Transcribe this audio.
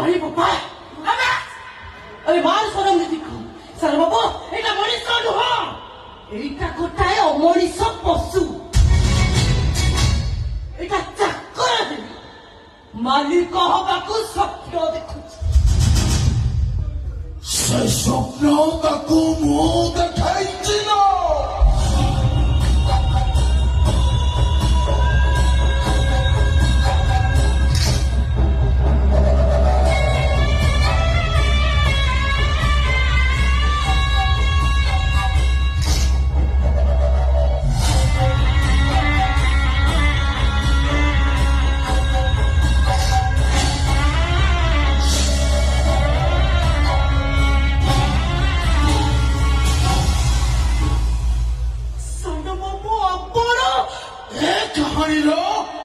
अरे बाबा अरे मार सरम देखो सर बाबू এটা মনিষ নুহ এইটা গোটায় অমনিষ পশু এটা চাকর মালিক হবাকু স্বপ্ন দেখুছি ସେ ସ୍ୱପ୍ନ ତାକୁ ମୁଁ